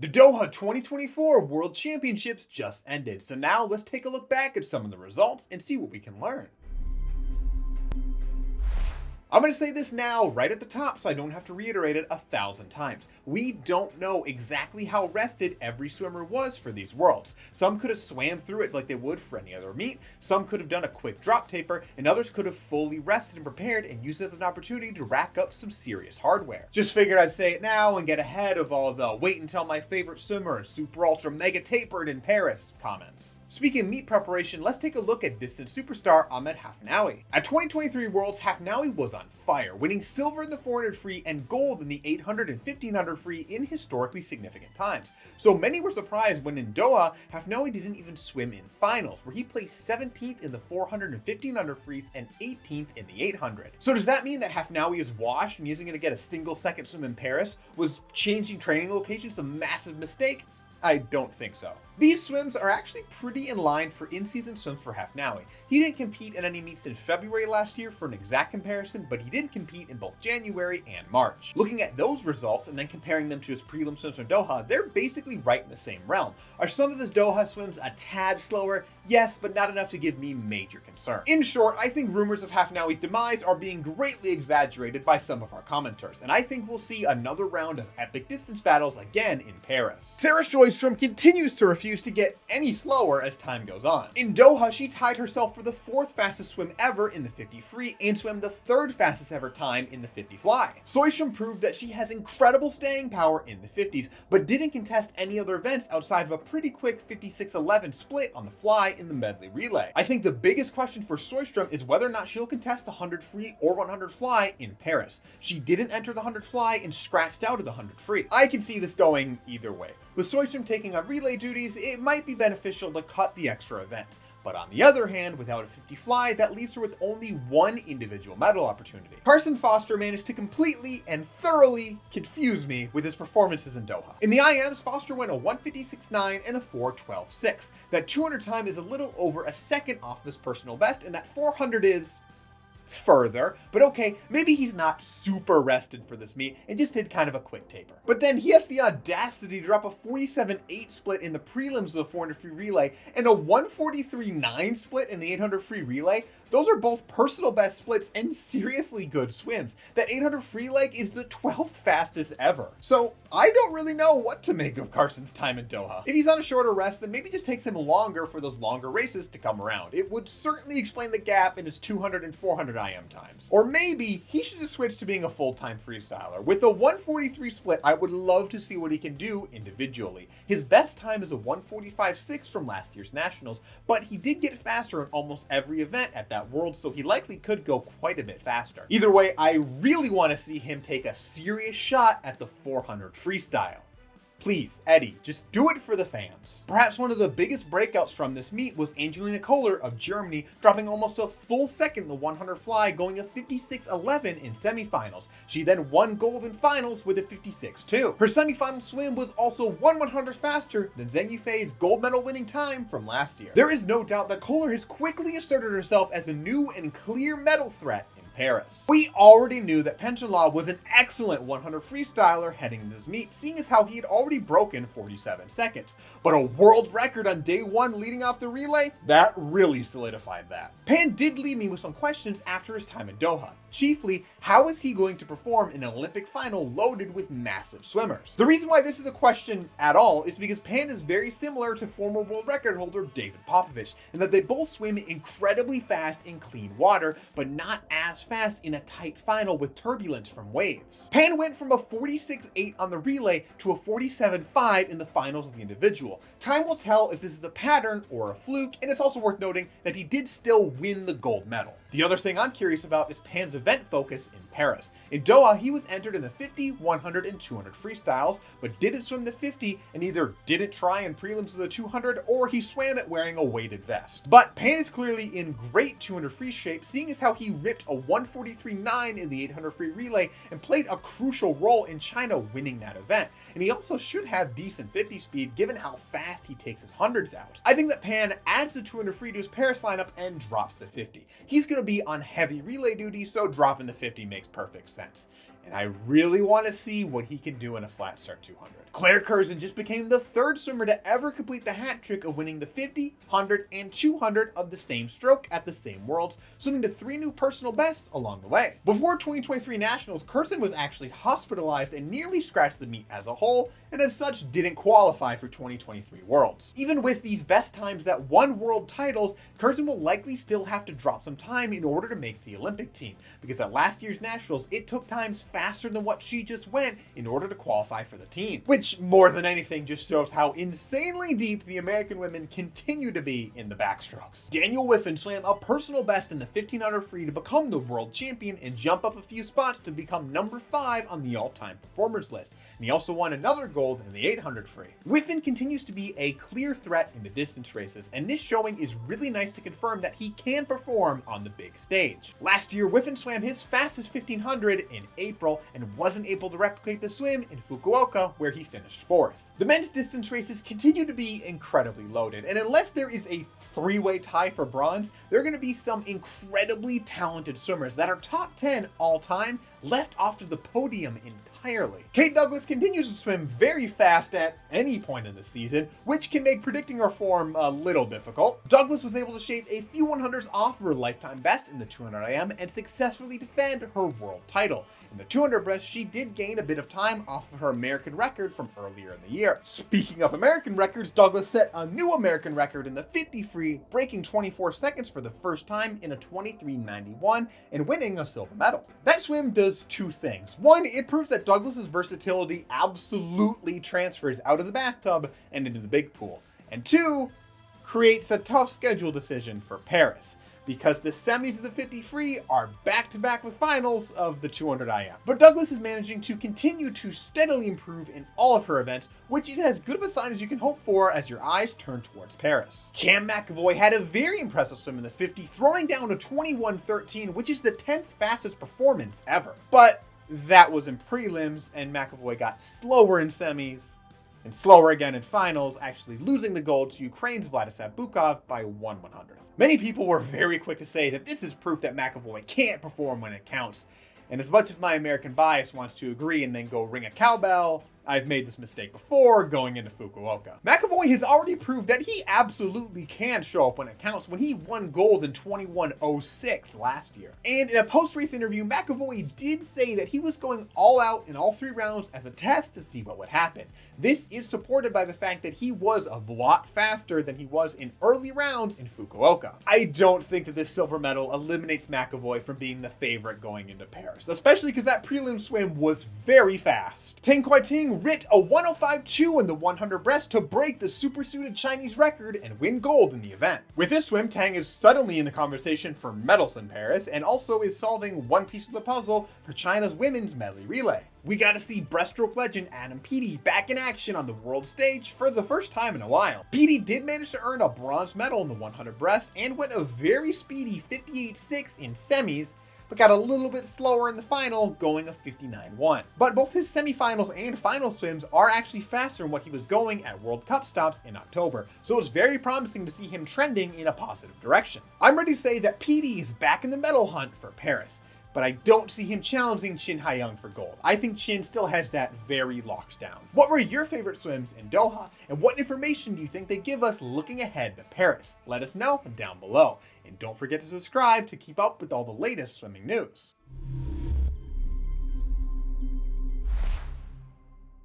The Doha 2024 World Championships just ended, so now let's take a look back at some of the results and see what we can learn. I'm going to say this now right at the top so I don't have to reiterate it 1,000 times. We don't know exactly how rested every swimmer was for these worlds. Some could have swam through it like they would for any other meet, some could have done a quick drop taper, and others could have fully rested and prepared and used it as an opportunity to rack up some serious hardware. Just figured I'd say it now and get ahead of all of the wait until my favorite swimmer is super ultra mega tapered in Paris comments. Speaking of meet preparation, let's take a look at distance superstar Amed Zahawi. At 2023 Worlds, Zahawi was on fire, winning silver in the 400 free and gold in the 800 and 1500 free in historically significant times. So many were surprised when in Doha, Zahawi didn't even swim in finals, where he placed 17th in the 400 and 1500 frees and 18th in the 800. So does that mean that Zahawi is washed and using it to get a single second swim in Paris? Was changing training locations a massive mistake? I don't think so. These swims are actually pretty in line for in-season swims for Zahawi. He didn't compete in any meets in February last year for an exact comparison, but he did compete in both January and March. Looking at those results and then comparing them to his prelim swims from Doha, they're basically right in the same realm. Are some of his Doha swims a tad slower? Yes, but not enough to give me major concern. In short, I think rumors of Zahawi's demise are being greatly exaggerated by some of our commenters, and I think we'll see another round of epic distance battles again in Paris. Sjostrom continues to refuse to get any slower as time goes on. In Doha, she tied herself for the 4th fastest swim ever in the 50 free and swam the 3rd fastest ever time in the 50 fly. Sjostrom proved that she has incredible staying power in the 50s, but didn't contest any other events outside of a pretty quick 56-11 split on the fly in the medley relay. I think the biggest question for Sjostrom is whether or not she'll contest 100 free or 100 fly in Paris. She didn't enter the 100 fly and scratched out of the 100 free. I can see this going either way. With Sjostrom taking on relay duties, it might be beneficial to cut the extra events. But on the other hand, without a 50 fly, that leaves her with only one individual medal opportunity. Carson Foster managed to completely and thoroughly confuse me with his performances in Doha. In the IMs, Foster went a 156.9 and a 412.6. That 200 time is a little over a second off his personal best, and that 400 is further, but okay, maybe he's not super rested for this meet and just did kind of a quick taper. But then he has the audacity to drop a 47.8 split in the prelims of the 400 free relay and a 143.9 split in the 800 free relay. Those are both personal best splits and seriously good swims. That 800 free leg is the 12th fastest ever. So I don't really know what to make of Carson's time in Doha. If he's on a shorter rest, then maybe it just takes him longer for those longer races to come around. It would certainly explain the gap in his 200 and 400 IM times. Or maybe he should just switch to being a full-time freestyler. With the 143 split, I would love to see what he can do individually. His best time is a 145.6 from last year's Nationals, but he did get faster in almost every event at that World, so he likely could go quite a bit faster. Either way, I really want to see him take a serious shot at the 400 freestyle. Please, Eddie, just do it for the fans. Perhaps one of the biggest breakouts from this meet was Angelina Kler of Germany, dropping almost a full second in the 100 fly, going a 56.11 in semifinals. She then won gold in finals with a 56.2. Her semifinal swim was also 1/100 faster than Zheng Yufei's gold medal winning time from last year. There is no doubt that Kler has quickly asserted herself as a new and clear medal threat in Paris. We already knew that Penchalaw was an excellent 100 freestyler heading into this meet, seeing as how he had already broken 47 seconds. But a world record on day one leading off the relay? That really solidified that. Pan did leave me with some questions after his time in Doha. Chiefly, how is he going to perform in an Olympic final loaded with massive swimmers? The reason why this is a question at all is because Pan is very similar to former world record holder David Popovich, in that they both swim incredibly fast in clean water, but not as fast in a tight final with turbulence from waves. Pan went from a 46.8 on the relay to a 47.5 in the finals of the individual. Time will tell if this is a pattern or a fluke, and it's also worth noting that he did still win the gold medal. The other thing I'm curious about is Pan's event focus in Paris. In Doha, he was entered in the 50, 100, and 200 freestyles, but didn't swim the 50 and either didn't try in prelims of the 200 or he swam it wearing a weighted vest. But Pan is clearly in great 200 free shape, seeing as how he ripped a 143.9 in the 800 free relay and played a crucial role in China winning that event. And he also should have decent 50 speed given how fast he takes his hundreds out. I think that Pan adds the 200 free to his Paris lineup and drops the 50. He's going to be on heavy relay duty, so dropping the 50 makes perfect sense. and I really want to see what he can do in a flat start 200. Claire Curzon just became the third swimmer to ever complete the hat trick of winning the 50, 100, and 200 of the same stroke at the same Worlds, swimming to 3 new personal bests along the way. Before 2023 Nationals, Curzon was actually hospitalized and nearly scratched the meet as a whole, and as such didn't qualify for 2023 Worlds. Even with these best times that won world titles, Curzon will likely still have to drop some time in order to make the Olympic team, because at last year's Nationals, it took times faster than what she just went in order to qualify for the team. Which, more than anything, just shows how insanely deep the American women continue to be in the backstrokes. Daniel Wiffin swam a personal best in the 1500 free to become the world champion and jump up a few spots to become number 5 on the all-time performers list. And he also won another gold in the 800 free. Wiffin continues to be a clear threat in the distance races, and this showing is really nice to confirm that he can perform on the big stage. Last year, Wiffin swam his fastest 1500 in April and wasn't able to replicate the swim in Fukuoka, where he finished 4th. The men's distance races continue to be incredibly loaded, and unless there is a 3-way tie for bronze, there are going to be some incredibly talented swimmers that are top 10 all time left off to the podium entirely. Kate Douglas continues to swim very fast at any point in the season, which can make predicting her form a little difficult. Douglas was able to shave a few 100s off her lifetime best in the 200 IM and successfully defend her world title. In the 200 breast, she did gain a bit of time off of her American record from earlier in the year. Speaking of American records, Douglas set a new American record in the 50 free, breaking 24 seconds for the first time in a 23:91 and winning a silver medal. That swim does 2 things. 1, it proves that Douglas's versatility absolutely transfers out of the bathtub and into the big pool. And 2, creates a tough schedule decision for Paris, because the semis of the 50 free are back-to-back with finals of the 200 IM. But Douglas is managing to continue to steadily improve in all of her events, which is as good of a sign as you can hope for as your eyes turn towards Paris. Cam McAvoy had a very impressive swim in the 50, throwing down a 21:13, which is the 10th fastest performance ever. But that was in prelims, and McAvoy got slower in semis, and slower again in finals, actually losing the gold to Ukraine's Vladislav Bukov by 1/100th. Many people were very quick to say that this is proof that McAvoy can't perform when it counts, and as much as my American bias wants to agree and then go ring a cowbell, I've made this mistake before going into Fukuoka. McAvoy has already proved that he absolutely can show up when it counts when he won gold in 21:06 last year. And in a post-race interview, McAvoy did say that he was going all out in all 3 rounds as a test to see what would happen. This is supported by the fact that he was a lot faster than he was in early rounds in Fukuoka. I don't think that this silver medal eliminates McAvoy from being the favorite going into Paris, especially because that prelim swim was very fast. Teng Kuai-ting writ a 105.2 in the 100 breast to break the supersuited Chinese record and win gold in the event. With this swim, Tang is suddenly in the conversation for medals in Paris and also is solving one piece of the puzzle for China's women's medley relay. We got to see breaststroke legend Adam Peaty back in action on the world stage for the first time in a while. Peaty did manage to earn a bronze medal in the 100 breast and went a very speedy 58.6 in semis, but got a little bit slower in the final, going a 59.1. But both his semifinals and final swims are actually faster than what he was going at World Cup stops in October, so it's very promising to see him trending in a positive direction. I'm ready to say that Peaty is back in the medal hunt for Paris, but I don't see him challenging Chin Hayoung for gold. I think Chin still has that very locked down. What were your favorite swims in Doha, and what information do you think they give us looking ahead to Paris? Let us know down below. And don't forget to subscribe to keep up with all the latest swimming news.